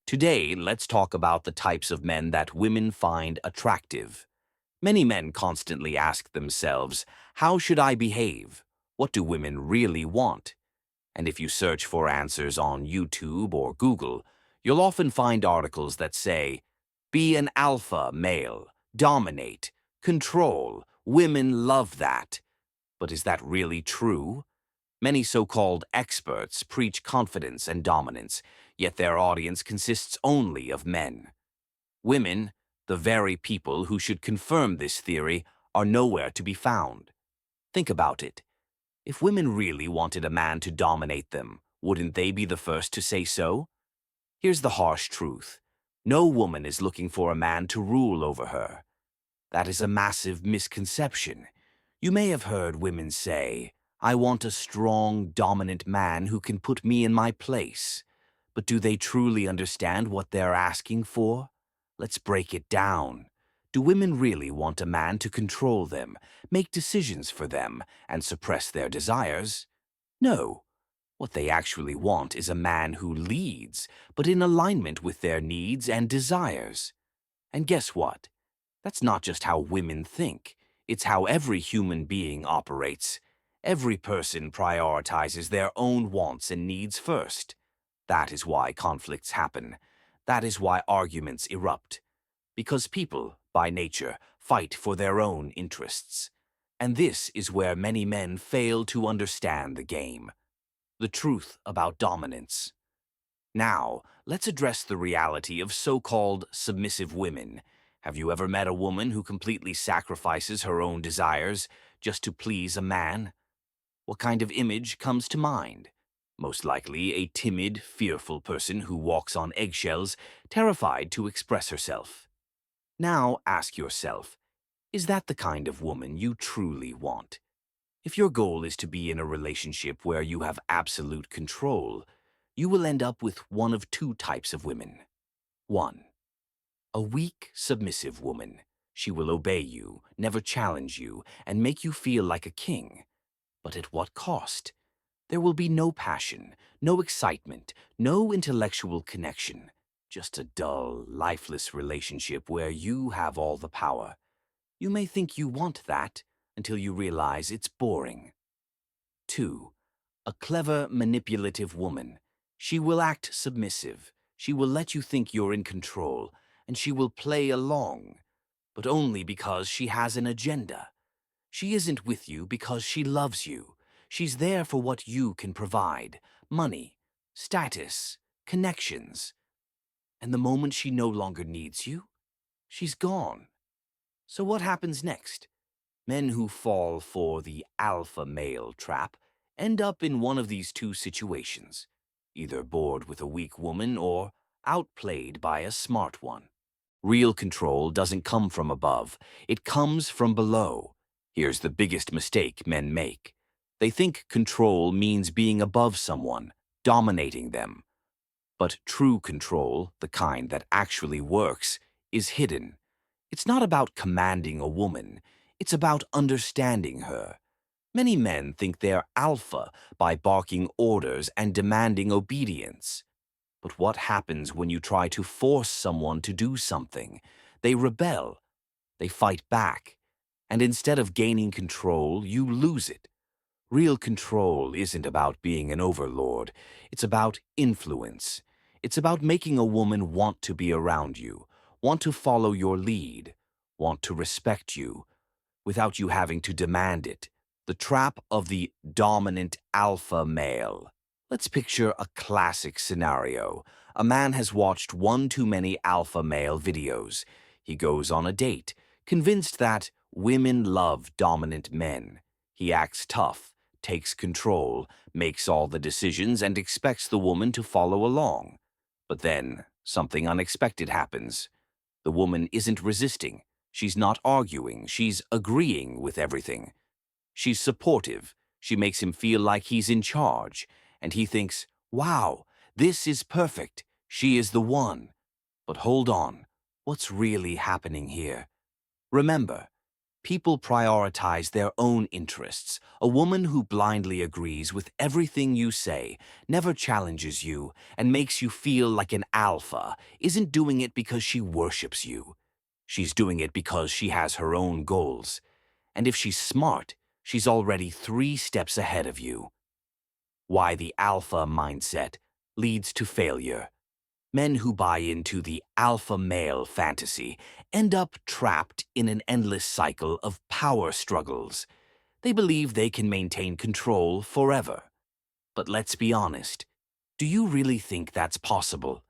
Today, let's talk about the types of men that women find attractive. Many men constantly ask themselves, how should I behave? What do women really want? And if you search for answers on YouTube or Google, you'll often find articles that say, be an alpha male, dominate, control, women love that. But is that really true? Many so-called experts preach confidence and dominance, yet their audience consists only of men. Women, the very people who should confirm this theory, are nowhere to be found. Think about it. If women really wanted a man to dominate them, wouldn't they be the first to say so? Here's the harsh truth. No woman is looking for a man to rule over her. That is a massive misconception. You may have heard women say, I want a strong, dominant man who can put me in my place. But do they truly understand what they're asking for? Let's break it down. Do women really want a man to control them, make decisions for them, and suppress their desires? No. What they actually want is a man who leads, but in alignment with their needs and desires. And guess what? That's not just how women think. It's how every human being operates. Every person prioritizes their own wants and needs first. That is why conflicts happen. That is why arguments erupt. Because people, by nature, fight for their own interests. And this is where many men fail to understand the game. The truth about dominance. Now, let's address the reality of so-called submissive women. Have you ever met a woman who completely sacrifices her own desires just to please a man? What kind of image comes to mind? Most likely a timid, fearful person who walks on eggshells, terrified to express herself. Now ask yourself, is that the kind of woman you truly want? If your goal is to be in a relationship where you have absolute control, you will end up with one of two types of women. 1. A weak, submissive woman. She will obey you, never challenge you, and make you feel like a king. But at what cost? There will be no passion, no excitement, no intellectual connection. Just a dull, lifeless relationship where you have all the power. You may think you want that until you realize it's boring. 2. A clever, manipulative woman. She will act submissive. She will let you think you're in control, and she will play along, but only because she has an agenda. She isn't with you because she loves you. She's there for what you can provide: money, status, connections. And the moment she no longer needs you, she's gone. So what happens next? Men who fall for the alpha male trap end up in one of these two situations, either bored with a weak woman or outplayed by a smart one. Real control doesn't come from above, it comes from below. Here's the biggest mistake men make. They think control means being above someone, dominating them. But true control, the kind that actually works, is hidden. It's not about commanding a woman, it's about understanding her. Many men think they're alpha by barking orders and demanding obedience. But what happens when you try to force someone to do something? They rebel, they fight back, and instead of gaining control, you lose it. Real control isn't about being an overlord, it's about influence. It's about making a woman want to be around you, want to follow your lead, want to respect you, without you having to demand it. The trap of the dominant alpha male. Let's picture a classic scenario. A man has watched one too many alpha male videos. He goes on a date, convinced that women love dominant men. He acts tough, takes control, makes all the decisions, and expects the woman to follow along. But then, something unexpected happens. The woman isn't resisting. She's not arguing. She's agreeing with everything. She's supportive. She makes him feel like he's in charge. And he thinks, wow, this is perfect. She is the one. But hold on. What's really happening here? Remember, People prioritize their own interests. A woman who blindly agrees with everything you say, never challenges you, and makes you feel like an alpha isn't doing it because she worships you. She's doing it because she has her own goals. And if she's smart, she's already 3 steps ahead of you. Why the alpha mindset leads to failure. Men who buy into the alpha male fantasy end up trapped in an endless cycle of power struggles. They believe they can maintain control forever. But let's be honest, do you really think that's possible?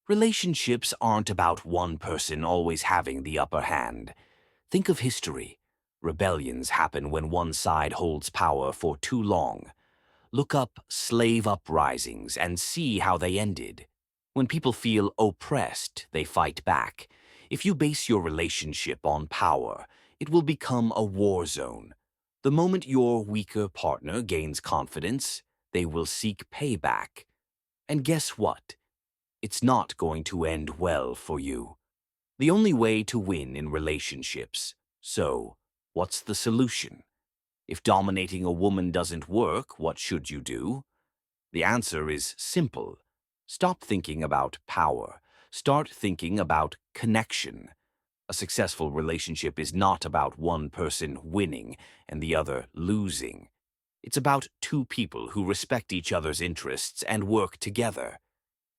Relationships aren't about one person always having the upper hand. Think of history. Rebellions happen when one side holds power for too long. Look up slave uprisings and see how they ended. When people feel oppressed, they fight back. If you base your relationship on power, it will become a war zone. The moment your weaker partner gains confidence, they will seek payback. And guess what? It's not going to end well for you. The only way to win in relationships. So, what's the solution? If dominating a woman doesn't work, what should you do? The answer is simple. Stop thinking about power. Start thinking about connection. A successful relationship is not about one person winning and the other losing. It's about 2 people who respect each other's interests and work together.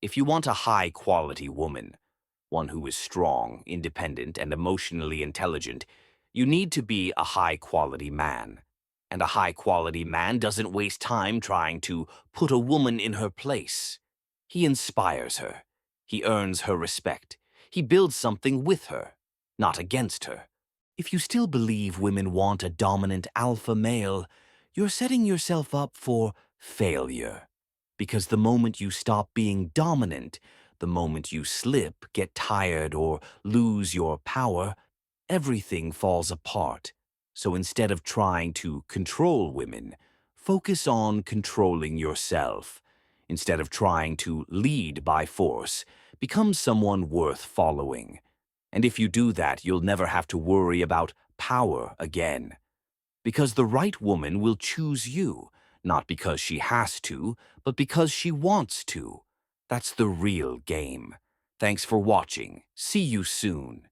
If you want a high-quality woman, one who is strong, independent, and emotionally intelligent, you need to be a high-quality man. And a high-quality man doesn't waste time trying to put a woman in her place. He inspires her. He earns her respect. He builds something with her, not against her. If you still believe women want a dominant alpha male, you're setting yourself up for failure. Because the moment you stop being dominant, the moment you slip, get tired, or lose your power, everything falls apart. So instead of trying to control women, focus on controlling yourself. Instead of trying to lead by force, become someone worth following. And if you do that, you'll never have to worry about power again. Because the right woman will choose you, not because she has to, but because she wants to. That's the real game. Thanks for watching. See you soon.